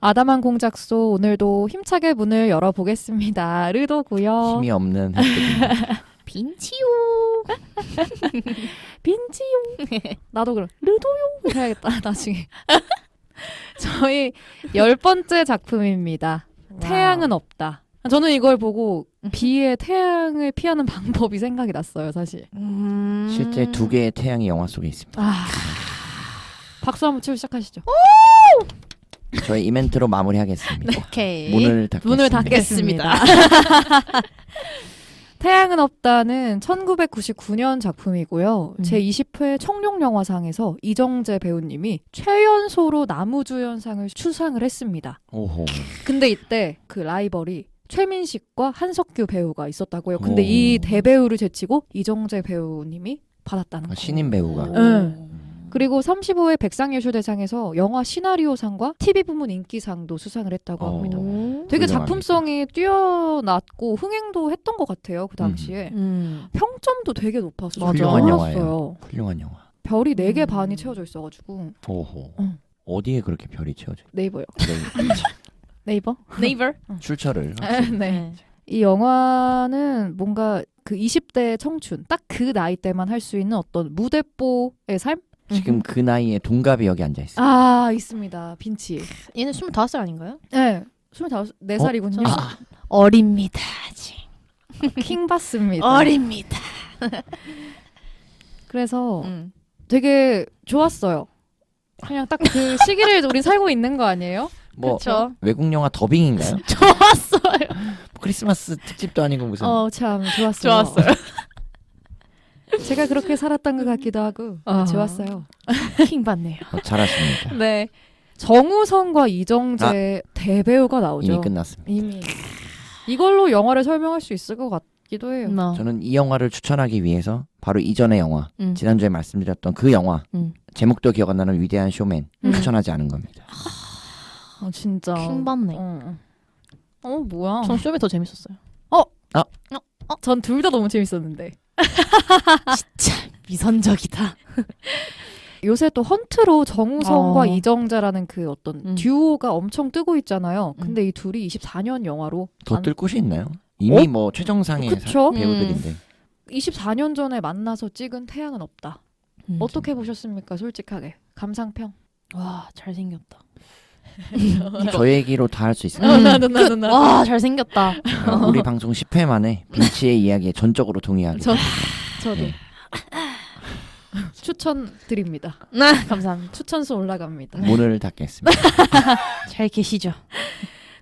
아담한 공작소 오늘도 힘차게 문을 열어보겠습니다. 르도고요. 힘이 없는 햇빛입니다. 빈치요. 빈지요. 나도 그럼 르도요 해야겠다 나중에. 저희 10번째 작품입니다. 태양은 없다. 저는 이걸 보고 비의 태양을 피하는 방법이 생각이 났어요, 사실. 실제 2개의 태양이 영화 속에 있습니다. 박수 한번 치고 시작하시죠. 저희 이벤트로 마무리하겠습니다. 오케이. 문을 닫겠습니다. 문을 닫겠습니다. 태양은 없다는 1999년 작품이고요. 제20회 청룡영화상에서 이정재 배우님이 최연소로 나무주연상을 수상을 했습니다. 오호. 근데 이때 그 라이벌이 최민식과 한석규 배우가 있었다고요. 근데 오. 이 대배우를 제치고 이정재 배우님이 받았다는 거예요. 신인 배우가. 응. 그리고 35회 백상예술대상에서 영화 시나리오상과 TV 부문 인기상도 수상을 했다고 합니다. 되게 훌륭합니다. 작품성이 뛰어났고 흥행도 했던 것 같아요. 그 당시에. 음. 평점도 되게 높아서 맞아. 훌륭한 놀랐어요. 영화예요. 훌륭한 영화. 별이 4개 반이 채워져 있어가지고. 오호. 응. 어디에 그렇게 별이 채워져? 네이버요. 네. 네이버? 네이버. 출처를. 네. 이 영화는 뭔가 그 20대 청춘, 딱 그 나이 때만 할 수 있는 어떤 무대뽀의 삶? 지금 그 나이에 동갑이 여기 앉아 있어요. 아, 있습니다. 빈치. 얘는 25살 아닌가요? 네. 24살이군요. 어립니다. 아직. 킹 받습니다. 어립니다. 그래서 되게 좋았어요. 그냥 딱 그 시기를 우리 살고 있는 거 아니에요? 뭐 그쵸. 외국 영화 더빙인가요? 좋았어요. 뭐 크리스마스 특집도 아니고 무슨. 참 좋았어요. 좋았어요. 제가 그렇게 살았던 것 같기도 하고 좋았어요. 킹 받네요. 잘하십니다. 네. 정우성과 이정재 대배우가 나오죠. 이미 끝났습니다. 이미. 이걸로 영화를 설명할 수 있을 것 같기도 해요. 저는 이 영화를 추천하기 위해서 바로 이전의 영화, 지난주에 말씀드렸던 그 영화, 제목도 기억 안 나는 위대한 쇼맨 추천하지 않은 겁니다. 진짜. 킹 받네. 뭐야. 전 쇼미 더 재밌었어요. 전 둘 다 너무 재밌었는데. 진짜 미선적이다. 요새 또 헌트로 정우성과 이정재라는 그 어떤 듀오가 엄청 뜨고 있잖아요. 근데 이 둘이 24년 영화로 더 뜰 곳이 있나요? 이미 뭐 최정상의 그쵸? 배우들인데. 24년 전에 만나서 찍은 태양은 없다. 어떻게 보셨습니까? 솔직하게. 감상평. 와 잘생겼다. 저 얘기로 다 할 수 있어요. 나도. 와 잘생겼다. 우리 방송 10회 만에 빈치의 이야기에 전적으로 동의하겠습니다. 저도. 네. 추천드립니다. 감사합니다. 추천수 올라갑니다. 문을 닫겠습니다. 잘 계시죠?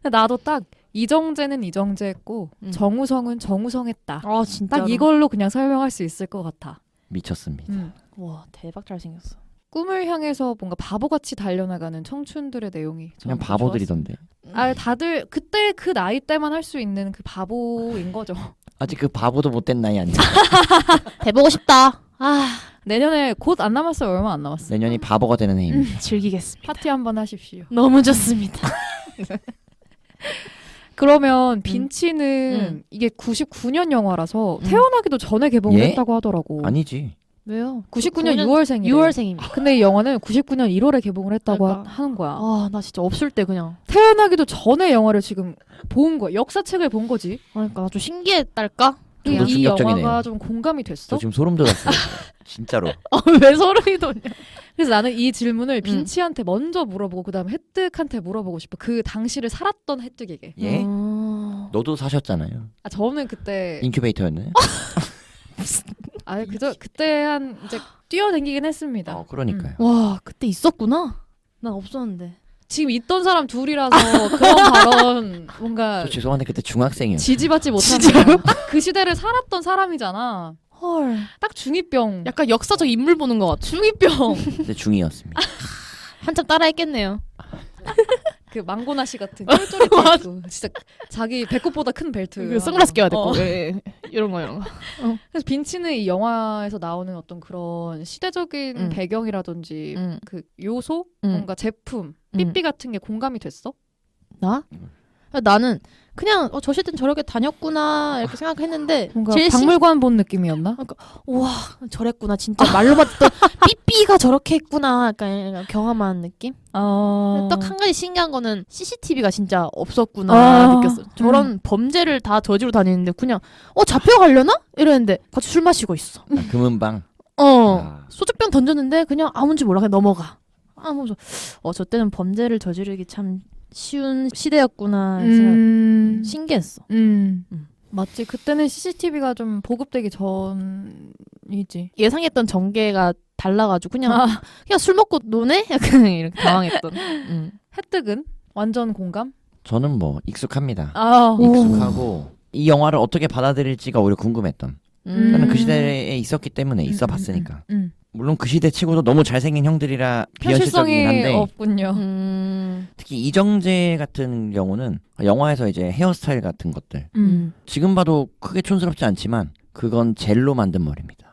근데 나도 딱 이정재는 이정재했고 정우성은 정우성했다. 아 진짜. 딱 이걸로 그냥 설명할 수 있을 것 같아. 미쳤습니다. 와 대박 잘생겼어. 꿈을 향해서 뭔가 바보같이 달려나가는 청춘들의 내용이 그냥 저는 바보들이던데. 다들 그때 그 나이 때만 할 수 있는 그 바보인 거죠. 아직 그 바보도 못된 나이 아니야. 대보고 싶다. 내년에 곧 안 남았어요. 얼마 안 남았어요. 내년이 바보가 되는 해입니다. 즐기겠습니다. 파티 한번 하십시오. 너무 좋습니다. 그러면 빈치는 이게 99년 영화라서 태어나기도 전에 개봉을 예? 했다고 하더라고. 아니지. 왜요? 99년 6월생이래. 6월생입니다. 근데 이 영화는 99년 1월에 개봉을 했다고 그러니까. 하는 거야. 나 진짜 없을 때 그냥. 태어나기도 전에 영화를 지금 본 거야. 역사책을 본 거지. 그러니까 좀 신기했달까? 저도 이 충격적이네요. 영화가 좀 공감이 됐어? 저 지금 소름 돋았어요. 진짜로. 왜 소름이 돋냐? 그래서 나는 이 질문을 빈치한테 먼저 물어보고 그다음에 혜뜩한테 물어보고 싶어. 그 당시를 살았던 혜뜩에게. 예? 너도 사셨잖아요. 저는 그때 인큐베이터였나요? 그때 한 이제 뛰어댕기긴 했습니다. 그러니까요. 와 그때 있었구나. 난 없었는데. 지금 있던 사람 둘이라서 그런 발언 뭔가 저 죄송한데 그때 중학생이었어요. 지지받지 못합니다. 그 시대를 살았던 사람이잖아. 헐. 딱 중2병. 약간 역사적 인물 보는 것 같아. 중2병. 그때 중이었습니다. 한참 따라했겠네요. 그 망고나 씨 같은 쫄쫄이 bel트. 진짜 자기 배꼽보다 큰 벨트. 그 선글라스 껴야 되고 이런 거. 그래서 빈치는 이 영화에서 나오는 어떤 그런 시대적인 배경이라든지 그 요소, 뭔가 제품, 삐삐 같은 게 공감이 됐어? 나? 나는 그냥 저 시대는 저렇게 다녔구나 이렇게 생각했는데 뭔가 제일 박물관 본 느낌이었나? 우와 저랬구나 진짜 말로 봤던 삐삐가 저렇게 했구나 약간 경험한 느낌? 딱 한 가지 신기한 거는 CCTV가 진짜 없었구나 느꼈어. 저런 범죄를 다 저지로 다니는데 그냥 잡혀가려나? 이랬는데 같이 술 마시고 있어. 금은방. 소주병 던졌는데 그냥 아무인지 몰라 그냥 넘어가. 아무서 저 때는 범죄를 저지르기 참 쉬운 시대였구나 해서 신기했어. 맞지. 그때는 CCTV가 좀 보급되기 전이지. 예상했던 전개가 달라가지고 그냥 술 먹고 노네? 약간 이렇게 당황했던. 혜택은 완전 공감. 저는 뭐 익숙합니다. 아, 익숙하고 이 영화를 어떻게 받아들일지가 오히려 궁금했던. 저는 그 시대에 있었기 때문에 있어 봤으니까. 물론 그 시대 치고도 너무 잘생긴 형들이라 비현실적이긴 현실성이 한데 없군요. 특히 이정재 같은 경우는 영화에서 이제 헤어스타일 같은 것들 지금 봐도 크게 촌스럽지 않지만 그건 젤로 만든 머리입니다.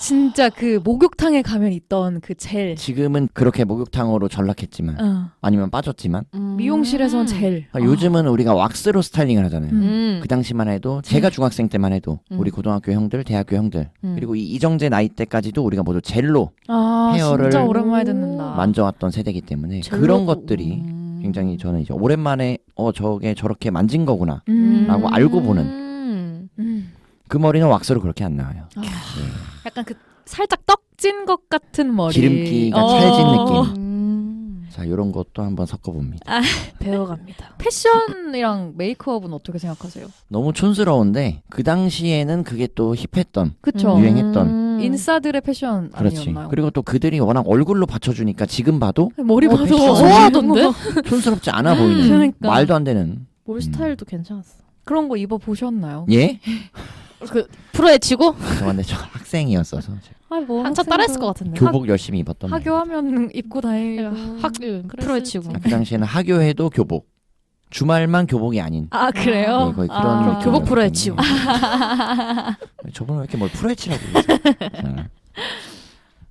진짜 그 목욕탕에 가면 있던 그 젤. 지금은 그렇게 목욕탕으로 전락했지만 아니면 빠졌지만 미용실에선 젤. 그러니까 요즘은 우리가 왁스로 스타일링을 하잖아요. 그 당시만 해도 제가 중학생 때만 해도 우리 고등학교 형들, 대학교 형들 그리고 이 이정재 나이 때까지도 우리가 모두 젤로 헤어를 진짜 오랜만에 듣는다. 만져왔던 세대이기 때문에 그런 것들이 굉장히 저는 이제 오랜만에 저게 저렇게 만진 거구나 라고 알고 보는 그 머리는 왁스로 그렇게 안 나와요. 네. 약간 그 살짝 떡진 것 같은 머리. 기름기가 찰진 느낌. 자, 이런 것도 한번 섞어봅니다. 배워갑니다. 패션이랑 메이크업은 어떻게 생각하세요? 너무 촌스러운데 그 당시에는 그게 또 힙했던 그쵸. 유행했던 인싸들의 패션 그렇지. 아니었나요? 그리고 또 그들이 워낙 얼굴로 받쳐주니까 지금 봐도 머리 봐도 패션. 좋아하던데? 촌스럽지 않아 보이는 그러니까. 말도 안 되는 머리 스타일도 괜찮았어. 그런 거 입어 보셨나요? 예? 그 프로에 치고 죄송한데 저 학생이었어서 아니 뭐 한참 따라했을 것 같은데. 교복 열심히 입었던 학교하면 입고 다니고 프로에 치고. 그 당시에는 학교에도 교복 주말만 교복이 아닌 아 그래요? 네, 거의 그런 느낌이었기 교복 프로에 때문에. 치고. 저분은 왜 이렇게 뭘 프로에 치라고 그러세요?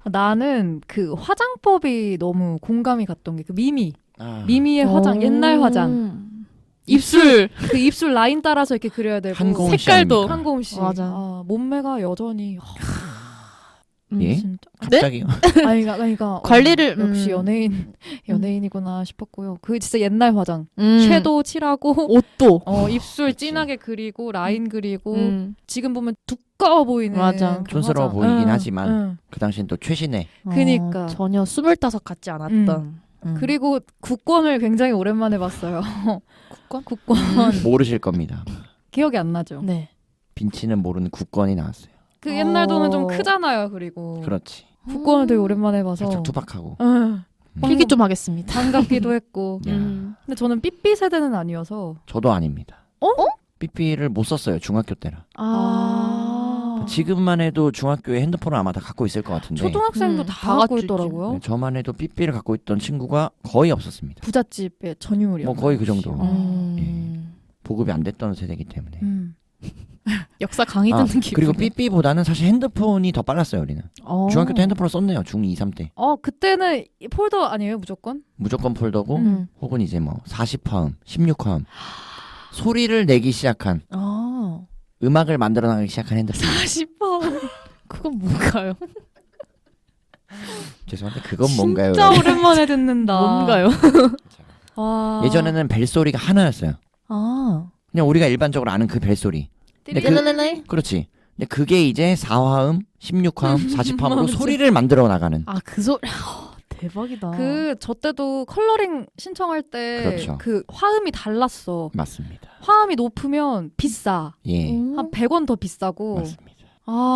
나는 그 화장법이 너무 공감이 갔던 게 그 아, 미미의 화장 옛날 화장 입술. 그 입술 라인 따라서 이렇게 그려야 되고 한고은 씨 색깔도. 아닙니까? 한고음 씨 맞아. 몸매가 여전히 예? 진짜. 갑자기요? 그러니까 관리를, 역시 연예인이구나 싶었고요. 그 진짜 옛날 화장 섀도우 섀도우 칠하고 옷도. 입술 그치. 진하게 그리고 라인 그리고 음. 지금 보면 두꺼워 보이는 맞아. 그 촌스러워 화장. 보이긴 응, 하지만 응. 그 당시엔 또 최신의 그니까. 전혀 25 같지 않았던. 그리고 국권을 굉장히 오랜만에 봤어요. 국권 모르실 겁니다. 기억이 안 나죠. 네. 빈치는 모르는 국권이 나왔어요. 그 옛날 돈은 좀 크잖아요. 그리고 그렇지. 국권을 되게 오랜만에 봐서 살짝 투박하고. 응. 필기 좀 하겠습니다. 반갑기도 했고. 야, 근데 저는 삐삐 세대는 아니어서. 저도 아닙니다. 삐삐를 못 썼어요. 중학교 때라. 지금만 해도 중학교에 핸드폰을 아마 다 갖고 있을 것 같은데 초등학생도 다 다 갖고 갖고 있더라고요. 네, 저만 해도 삐삐를 갖고 있던 친구가 거의 없었습니다. 부잣집의 전유물이요. 뭐 거의 그 정도. 음. 보급이 안 됐던 세대이기 때문에. 역사 강의 듣는 기분. 그리고 삐삐보다는 사실 핸드폰이 더 빨랐어요. 우리는. 중학교 때 핸드폰을 썼네요. 중2, 3때. 그때는 폴더 아니에요, 무조건? 무조건 폴더고 음. 혹은 이제 뭐 40화음, 16화음 소리를 내기 시작한 음악을 만들어 나가기 시작한 핸드폰. 40번. 그건 뭔가요? 죄송한데 그건 뭔가요? 진짜 오랜만에 듣는다. 뭔가요? 와. 예전에는 벨소리가 하나였어요. 그냥 우리가 일반적으로 아는 그 벨소리. 근데 그렇지. 근데 그게 이제 4화음, 16화음, 40화음으로 맞아. 소리를 만들어 나가는. 그 소리. 대박이다. 저 때도 컬러링 신청할 때 그렇죠. 그 화음이 달랐어. 맞습니다. 화음이 높으면 비싸. 예. 한 100원 더 비싸고. 맞습니다.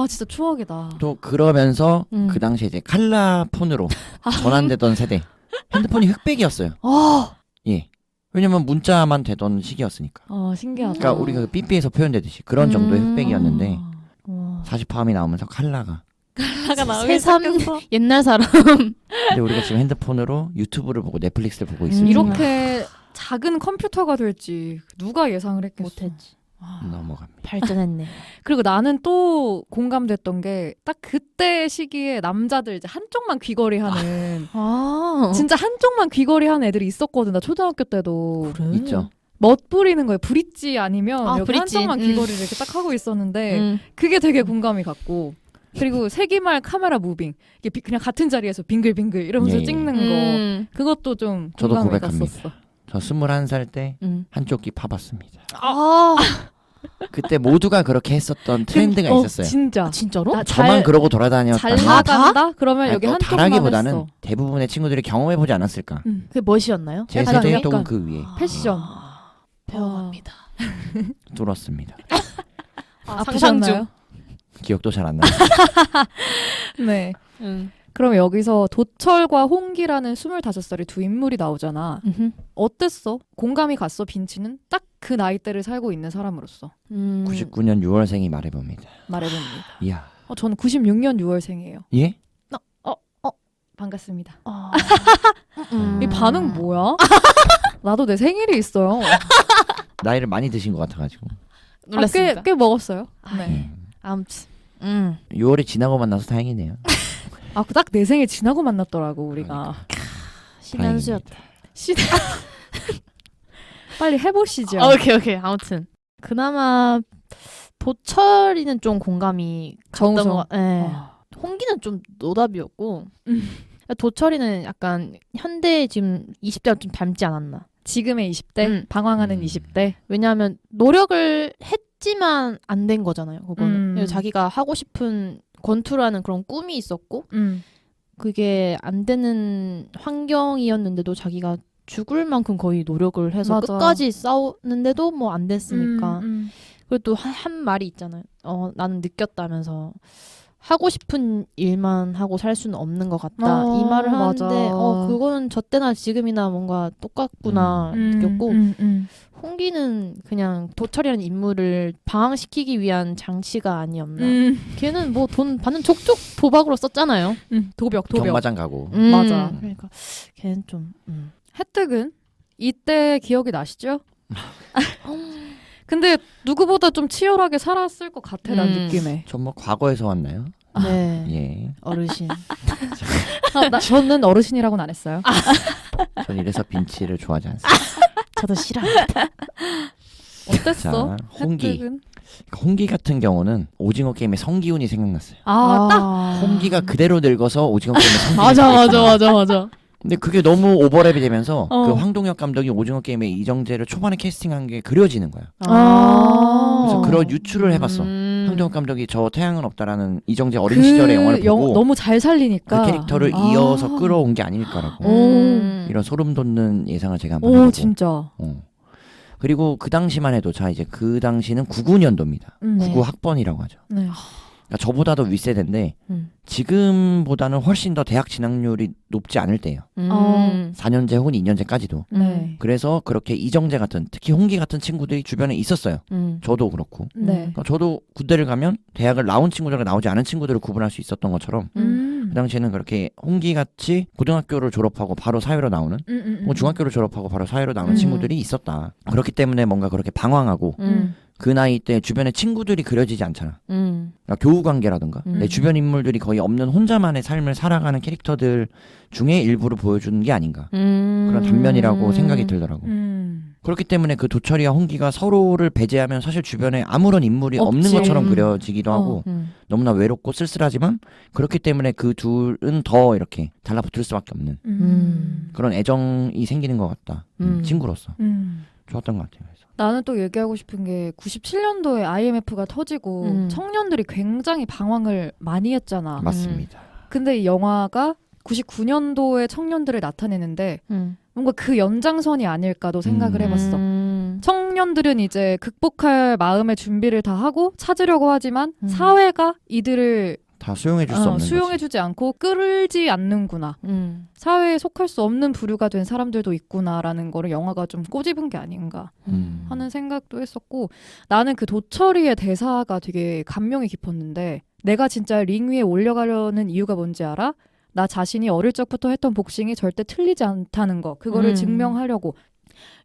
진짜 추억이다. 또 그러면서 음. 그 당시에 이제 칼라 폰으로 전환되던 세대. 핸드폰이 흑백이었어요. 예. 왜냐면 문자만 되던 시기였으니까. 신기하다. 그러니까 우리가 그 삐삐에서 표현되듯이 그런 정도의 흑백이었는데 와. 40화음이 나오면서 칼라가. 하가 나오기 새삼 시작했어. 옛날 사람. 근데 우리가 지금 핸드폰으로 유튜브를 보고 넷플릭스를 보고 있을 줄 이렇게 작은 컴퓨터가 될지 누가 예상을 했겠어. 못했지. 넘어갑니다. 발전했네. 그리고 나는 또 공감됐던 게 딱 그때 시기에 남자들 이제 한쪽만 귀걸이 하는 진짜 한쪽만 귀걸이 하는 애들이 있었거든. 나 초등학교 때도. 그래? 있죠. 멋 부리는 거예요. 브릿지 아니면 아, 여기 브릿지. 한쪽만 귀걸이를 이렇게 딱 하고 있었는데 음. 그게 되게 공감이 갔고 그리고 세기말 카메라 무빙 이게 그냥 같은 자리에서 빙글빙글 이러면서 예, 예. 찍는 거 그것도 좀 저도 공감이 고백합니다. 갔었어. 저 21살 때 한쪽 귀 파봤습니다. 아, 그때 모두가 그렇게 했었던 트렌드가 있었어요. 진짜. 진짜로? 나 저만 그러고 잘 돌아다녔다면 나간다? 그러면 여기 또 한쪽만 다라기보다는 했어. 대부분의 친구들이 경험해보지 않았을까. 그게 멋이었나요? 제 약간 세종의 약간 똑은 그 위에 패션. 배워갑니다. 뚫었습니다. 아프셨나요? 기억도 잘 안 나요. 네. 음. 그럼 여기서 도철과 홍기라는 25살의 두 인물이 나오잖아. 어땠어? 공감이 갔어, 빈치는? 딱 그 나이대를 살고 있는 사람으로서 99년 6월생이 말해봅니다. 말해봅니다. 이야. 저는 96년 6월생이에요. 예? 반갑습니다. 음. 이 반응 뭐야? 나도 내 생일이 있어요. 나이를 많이 드신 것 같아가지고. 놀랐습니다. 꽤 먹었어요. 네. 아무튼 6월이 지나고 만나서 다행이네요. 딱 내 생일 지나고 만났더라고 우리가. 신한수였다. 빨리 해보시죠. 오케이. 아무튼 그나마 도철이는 좀 공감이 갔던 정우성. 것 홍기는 좀 노답이었고 도철이는 약간 현대 지금 20대랑 좀 닮지 않았나. 지금의 20대, 방황하는 20대. 왜냐하면 노력을 했지만 안 된 거잖아요. 그거는 그래서 자기가 하고 싶은 권투라는 그런 꿈이 있었고 그게 안 되는 환경이었는데도 자기가 죽을 만큼 거의 노력을 해서 맞아. 끝까지 싸우는데도 뭐 안 됐으니까 그리고 또 한 말이 있잖아요. 나는 느꼈다면서 하고 싶은 일만 하고 살 수는 없는 것 같다. 이 말을 맞아. 하는데 그거는 저 때나 지금이나 뭔가 똑같구나 느꼈고 홍기는 그냥 도철이라는 인물을 방황시키기 위한 장치가 아니었나. 걔는 뭐 돈 받는 족족 도박으로 썼잖아요. 도벽. 경마장 가고. 맞아. 그러니까 걔는 좀 혜택은 이때 기억이 나시죠? 근데 누구보다 좀 치열하게 살았을 것 같아 난 느낌에. 전 뭐 과거에서 왔나요? 네. 예. 어르신. 저는 어르신이라고는 안 했어요. 전 이래서 빈치를 좋아하지 않습니다. 저도 싫어. 어땠어? 자, 홍기. 혜택은? 홍기 같은 경우는 오징어 게임의 성기훈이 생각났어요. 딱 홍기가 그대로 늙어서 오징어 게임의 성기훈이 맞아. 근데 그게 너무 오버랩이 되면서 어. 그 황동혁 감독이 오징어 게임에 이정재를 초반에 캐스팅한 게 그려지는 거야. 그래서 그런 유추를 해봤어. 황동혁 감독이 저 태양은 없다라는 이정재 어린 시절의 영화를 보고 너무 잘 살리니까 그 캐릭터를 이어서 끌어온 게 아닐까라고. 이런 소름 돋는 예상을 제가 한번 해보고. 진짜. 그리고 그 당시만 해도 자 이제 그 당시는 99년도입니다. 네. 99 학번이라고 하죠. 네. 그러니까 저보다도 윗세대인데 지금보다는 훨씬 더 대학 진학률이 높지 않을 때예요. 4년제 혹은 2년제까지도. 네. 그래서 그렇게 이정재 같은 특히 홍기 같은 친구들이 주변에 있었어요. 저도 그렇고. 네. 그러니까 저도 군대를 가면 대학을 나온 친구들과 나오지 않은 친구들을 구분할 수 있었던 것처럼 그 당시에는 그렇게 홍기 같이 고등학교를 졸업하고 바로 사회로 나오는 뭐 중학교를 졸업하고 바로 사회로 나오는 친구들이 있었다. 그렇기 때문에 뭔가 그렇게 방황하고 그 나이 때 주변에 친구들이 그려지지 않잖아. 그러니까 교우 관계라든가 내 주변 인물들이 거의 없는 혼자만의 삶을 살아가는 캐릭터들 중에 일부를 보여주는 게 아닌가. 그런 단면이라고 생각이 들더라고. 그렇기 때문에 그 도철이와 홍기가 서로를 배제하면 사실 주변에 아무런 인물이 없는 없지. 것처럼 그려지기도 하고 너무나 외롭고 쓸쓸하지만 그렇기 때문에 그 둘은 더 이렇게 달라붙을 수밖에 없는 그런 애정이 생기는 것 같다. 친구로서. 좋았던 것 같아요. 그래서. 나는 또 얘기하고 싶은 게 97년도에 IMF가 터지고 청년들이 굉장히 방황을 많이 했잖아. 맞습니다. 근데 이 영화가 99년도의 청년들을 나타내는데 뭔가 그 연장선이 아닐까도 생각을 해봤어. 청년들은 이제 극복할 마음의 준비를 다 하고 찾으려고 하지만 사회가 이들을 다 수용해줄 수 없는 거지. 수용해주지 않고 끌지 않는구나. 사회에 속할 수 없는 부류가 된 사람들도 있구나라는 거를 영화가 좀 꼬집은 게 아닌가 하는 생각도 했었고 나는 그 도철이의 대사가 되게 감명이 깊었는데 내가 진짜 링 위에 올려가려는 이유가 뭔지 알아? 나 자신이 어릴 적부터 했던 복싱이 절대 틀리지 않다는 거 그거를 증명하려고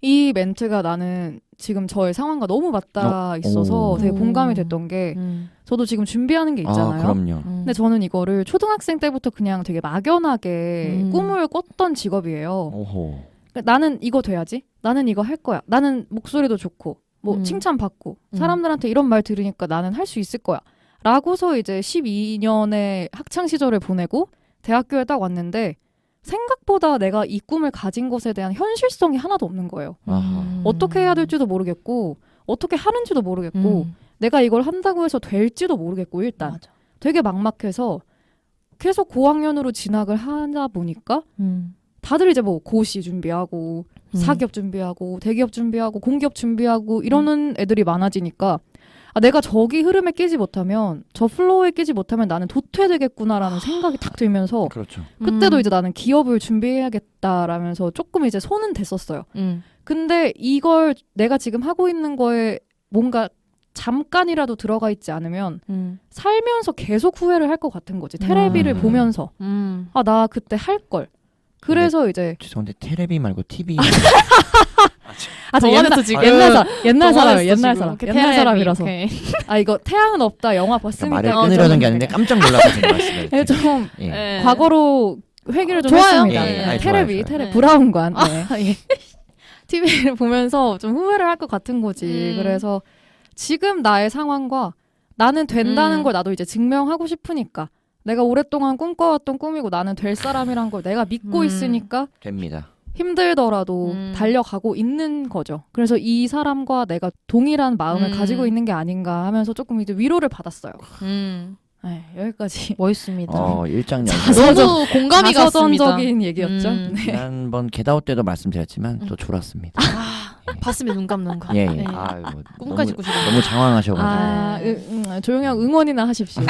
이 멘트가 나는 지금 저의 상황과 너무 맞닿아 있어서 되게 공감이 됐던 게 저도 지금 준비하는 게 있잖아요. 그럼요. 근데 저는 이거를 초등학생 때부터 그냥 되게 막연하게 꿈을 꿨던 직업이에요. 오호. 나는 이거 돼야지. 나는 이거 할 거야. 나는 목소리도 좋고 뭐 칭찬받고 사람들한테 이런 말 들으니까 나는 할 수 있을 거야. 라고서 이제 12년의 학창 시절을 보내고 대학교에 딱 왔는데 생각보다 내가 이 꿈을 가진 것에 대한 현실성이 하나도 없는 거예요. 어떻게 해야 될지도 모르겠고 어떻게 하는지도 모르겠고 내가 이걸 한다고 해서 될지도 모르겠고 일단 맞아. 되게 막막해서 계속 고학년으로 진학을 하다 보니까 다들 이제 뭐 고시 준비하고 사기업 준비하고 대기업 준비하고 공기업 준비하고 이러는 애들이 많아지니까 내가 저기 흐름에 끼지 못하면 저 플로우에 끼지 못하면 나는 도태되겠구나라는 생각이 탁 들면서 그렇죠. 그때도 이제 나는 기업을 준비해야겠다라면서 조금 이제 손은 댔었어요. 근데 이걸 내가 지금 하고 있는 거에 뭔가 잠깐이라도 들어가 있지 않으면 살면서 계속 후회를 할 것 같은 거지. 테레비를 보면서 나 그때 할 걸. 그래서 이제 죄송한데 테레비 말고 TV. 저 옛날 사람이라서 이거 태양은 없다 영화 봤으니까 말을 끊으려는 게 아닌데 깜짝 놀라서 제가 말씀을 좀 예. 과거로 회귀를 좀 좋아요. 했습니다. 예, 테레비 좋아요. 브라운관 TV를 보면서 좀 후회를 할 것 같은 거지. 그래서 지금 나의 상황과 나는 된다는 걸 나도 이제 증명하고 싶으니까 내가 오랫동안 꿈꿔왔던 꿈이고 나는 될 사람이란 걸 내가 믿고 있으니까 됩니다. 힘들더라도 달려가고 있는 거죠. 그래서 이 사람과 내가 동일한 마음을 가지고 있는 게 아닌가 하면서 조금 이제 위로를 받았어요. 여기까지. 멋있습니다. 일장년. 너무 공감이 갔습니다. 자서전적인 얘기였죠. 네. 지난번 개다오 때도 말씀드렸지만 또 졸았습니다. 봤으면 눈 감는 거. 예. 네. 아이고, 꿈까지 꾸시고. 너무 장황하셔가지고. 조용히 응원이나 하십시오.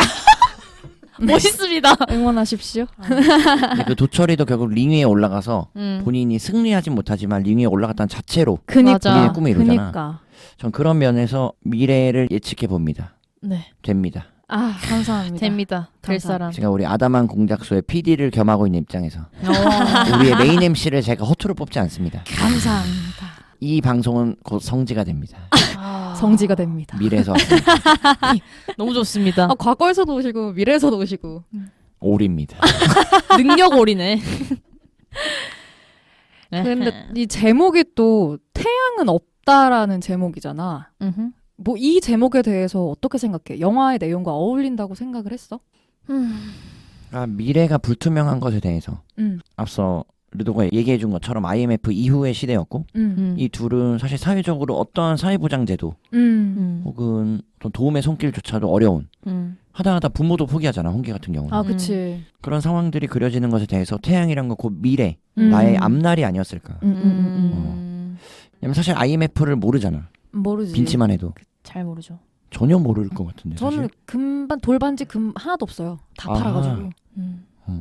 멋있습니다. 응원하십시오. 근데 그 도철이도 결국 링 위에 올라가서 본인이 승리하진 못하지만 링 위에 올라갔다는 자체로 본인의 꿈을 이루잖아. 그니까. 전 그런 면에서 미래를 예측해 봅니다. 네. 됩니다. 감사합니다. 됩니다. 될 사람. 제가 우리 아담한 공작소의 PD를 겸하고 있는 입장에서 우리의 메인 MC를 제가 허투루 뽑지 않습니다. 감사합니다. 이 방송은 곧 성지가 됩니다. 성지가 됩니다. 미래에서 왔습니다. 너무 좋습니다. 과거에서도 오시고 미래에서도 오시고. 올입니다. 능력올이네. 근데 이 제목이 또 태양은 없다라는 제목이잖아. 뭐 이 제목에 대해서 어떻게 생각해? 영화의 내용과 어울린다고 생각을 했어? 미래가 불투명한 것에 대해서 앞서 르도가 얘기해준 것처럼 IMF 이후의 시대였고 이 둘은 사실 사회적으로 어떠한 사회보장제도 혹은 어떤 도움의 손길조차도 어려운 하다 부모도 포기하잖아. 홍기 같은 경우는. 그치. 그런 상황들이 그려지는 것에 대해서 태양이란 건 곧 미래 나의 앞날이 아니었을까. 왜냐면 사실 IMF를 모르잖아. 모르지. 빈치만 해도 잘 모르죠. 전혀 모를 것 같은데. 저는 사실. 돌반지 하나도 없어요. 다 팔아가지고.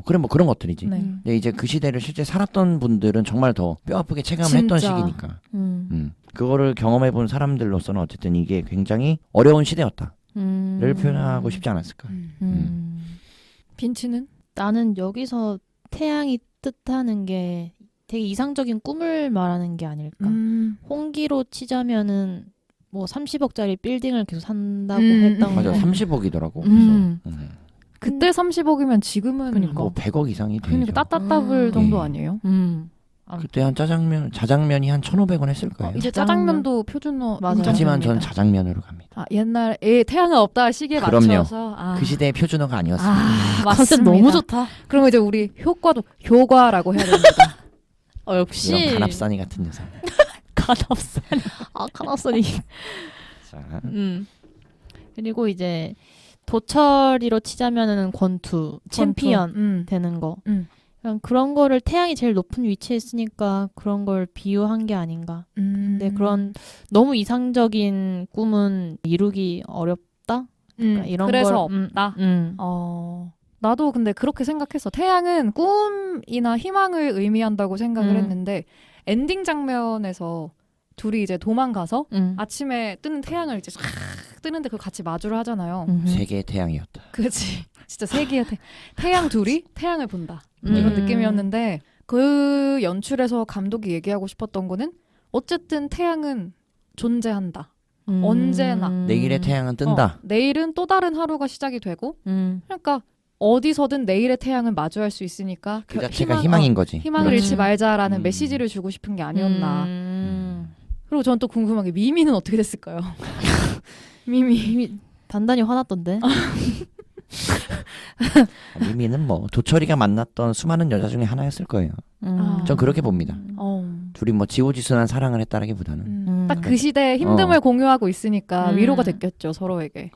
그래 뭐 그런 것들이지. 네. 근데 이제 그 시대를 실제 살았던 분들은 정말 더 뼈아프게 체감을 진짜. 했던 시기니까. 그거를 경험해본 사람들로서는 어쨌든 이게 굉장히 어려운 시대였다를 표현하고 싶지 않았을까. 빈치는? 나는 여기서 태양이 뜻하는 게 되게 이상적인 꿈을 말하는 게 아닐까. 홍기로 치자면은 뭐 30억짜리 빌딩을 계속 산다고 했던 맞아, 거. 30억이더라고. 그래서 그때 30억이면 지금은 그러니까. 뭐 100억 이상이 되죠. 그러니까 따따따블 정도 예. 아니에요? 그때 한 자장면이 한 1,500원 했을 거예요. 이제 짜장면도 표준어 맞아요. 하지만 인정됩니다. 저는 자장면으로 갑니다. 옛날에 태양은 없다 시기에 그럼요. 맞춰서 그 시대의 표준어가 아니었습니다. 컨셉 맞습니다. 너무 좋다. 그럼 이제 우리 효과도 효과라고 해야 됩니다. 역시. 이런 간합산이 같은 여성. 간합산이. 간합산이. 자, 그리고 이제 도철이로 치자면은 권투, 챔피언 되는 거. 그런 거를 태양이 제일 높은 위치에 있으니까 그런 걸 비유한 게 아닌가. 근데 그런 너무 이상적인 꿈은 이루기 어렵다. 그러니까 이런 그래서 걸, 없다. 나도 근데 그렇게 생각했어. 태양은 꿈이나 희망을 의미한다고 생각을 했는데 엔딩 장면에서 둘이 이제 도망가서 아침에 뜨는 태양을 이제 싹 뜨는데 그걸 같이 마주를 하잖아요. 세계의 태양이었다. 그렇지. 진짜 세 개의 태양 둘이 태양을 본다. 이런 느낌이었는데 그 연출에서 감독이 얘기하고 싶었던 거는 어쨌든 태양은 존재한다. 언제나. 내일의 태양은 뜬다. 내일은 또 다른 하루가 시작이 되고 그러니까 어디서든 내일의 태양을 마주할 수 있으니까 그 자체가 희망인 거지. 희망을 그렇지. 잃지 말자라는 음. 메시지를 주고 싶은 게 아니었나. 그리고 전 또 궁금한 게 미미는 어떻게 됐을까요? 미미 단단히 화났던데. 미미는 뭐 도철이가 만났던 수많은 여자 중에 하나였을 거예요. 전 그렇게 봅니다. 둘이 뭐 지오지순한 사랑을 했다라기보다는 딱 그 시대의 힘듦을 어. 공유하고 있으니까 음. 위로가 됐겠죠 서로에게.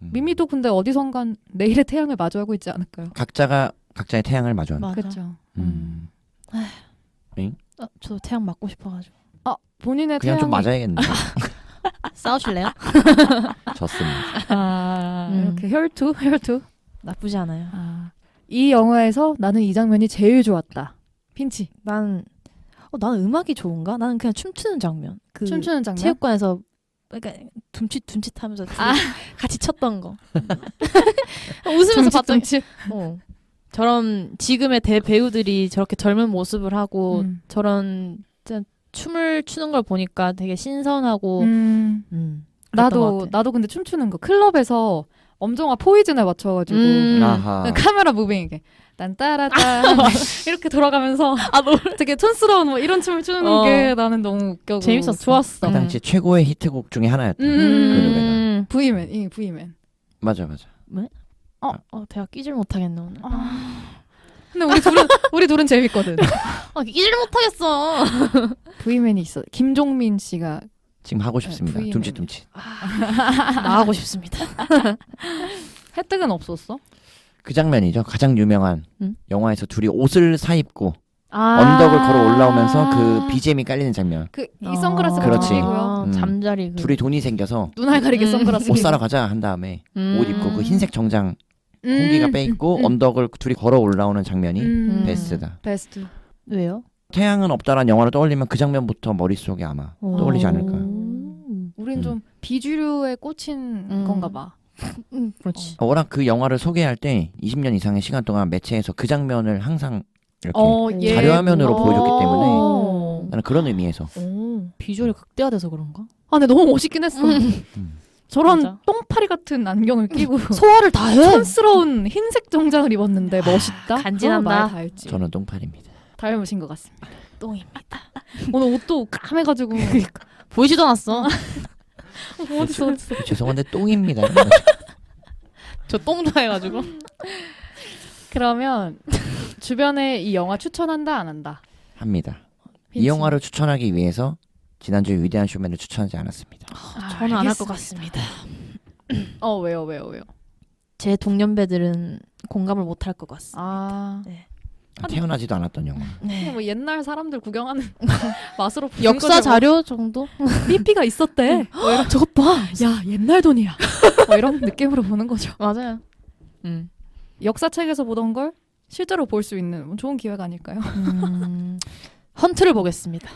미미도 근데 어디선간 내일의 태양을 마주하고 있지 않을까요? 각자가 각자의 태양을 마주한다. 맞아. 그렇죠. 저도 태양 맞고 싶어가지고. 본인의 그냥 태양이 좀 맞아야겠네. 싸우실래요? 졌습니다. 이렇게 혈투. 나쁘지 않아요. 이 영화에서 나는 이 장면이 제일 좋았다. 핀치. 나는 음악이 좋은가? 나는 그냥 춤추는 장면. 그 춤추는 장면. 체육관에서 그러니까 둠칫하면서 같이 췄던 거. 웃으면서 봤던. 저런 지금의 대배우들이 저렇게 젊은 모습을 하고 저런 진짜 춤을 추는 걸 보니까 되게 신선하고 나도 근데 춤추는 거 클럽에서 엄정화 포이즌에 맞춰가지고 아하. 카메라 무빙 이게 딴따라따 이렇게 돌아가면서 되게 촌스러운 뭐 이런 춤을 추는 게 나는 너무 웃겨. 재밌었어. 좋았어. 그 당시 최고의 히트곡 중에 하나였다. 그 노래가. 브이맨. 맞아. 대학 끼질 못하겠네 오늘. 근데 우리 둘은 재밌거든. 끼질 못하겠어. 브이맨이 있어. 김종민 씨가 지금 하고 싶습니다. V맨. 둠칫둠칫. 나가고 싶습니다. 혜택은 없었어? 그 장면이죠. 가장 유명한 영화에서 둘이 옷을 사입고 아~ 언덕을 걸어 올라오면서 그 BGM이 깔리는 장면. 이 선글라스 그렇지. 끼고요. 잠자리. 둘이 돈이 생겨서 눈알 가리게 선글라스 옷 끼고. 사러 가자 한 다음에 옷 입고 그 흰색 정장 홍기가 빼입고 언덕을 둘이 걸어 올라오는 장면이 베스트다. 베스트. 왜요? 태양은 없다라는 영화를 떠올리면 그 장면부터 머릿속에 아마 떠올리지 않을까. 우린 좀 비주류에 꽂힌 건가 봐. 그렇지. 워낙 그 영화를 소개할 때 20년 이상의 시간 동안 매체에서 그 장면을 항상 이렇게 자료화면으로 보여줬기 때문에 나는 그런 의미에서 비주얼이 극대화돼서 그런가? 근데 너무 멋있긴 했어. 저런 맞아. 똥파리 같은 안경을 끼고 소화를 다 해. 촌스러운 흰색 정장을 입었는데 멋있다. 간지난다. 말 다 했지. 저는 똥팔입니다. 닮으신 것 같습니다. 똥입니다. 오늘 옷도 까매가지고 보이지도 않았어. 어딨어. 죄송한데 똥입니다. 저 똥 좋아해가지고. 그러면 주변에 이 영화 추천한다 안 한다? 합니다. 이 핀치. 영화를 추천하기 위해서 지난주에 위대한 쇼맨을 추천하지 않았습니다. 저는 안 할 것 같습니다. 왜요? 제 동년배들은 공감을 못 할 것 같습니다. 태어나지도 않았던 영화. 그냥 뭐 옛날 사람들 구경하는 맛으로 보는 역사 거죠, 뭐. 자료 정도? 삐삐가 있었대. 저것 봐. 야 옛날 돈이야. 뭐 이런 느낌으로 보는 거죠. 맞아요. 역사책에서 보던 걸 실제로 볼 수 있는 좋은 기회가 아닐까요? 헌트를 보겠습니다.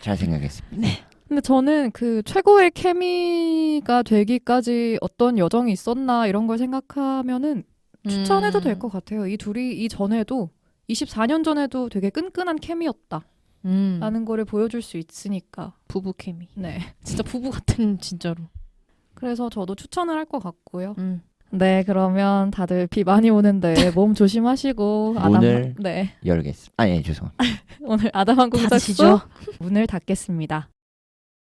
잘 생각했습니다. 근데 저는 그 최고의 케미가 되기까지 어떤 여정이 있었나 이런 걸 생각하면은 추천해도 될 것 같아요. 이 둘이 이전에도 24년 전에도 되게 끈끈한 케미였다. 라는 거를 보여줄 수 있으니까. 부부 케미. 네. 진짜 부부 같은. 진짜로. 그래서 저도 추천을 할 것 같고요. 네, 그러면 다들 비 많이 오는데 몸 조심하시고 문을 네. 열겠습니다. 죄송합니다. 오늘 아담한 공작소 문을 닫겠습니다.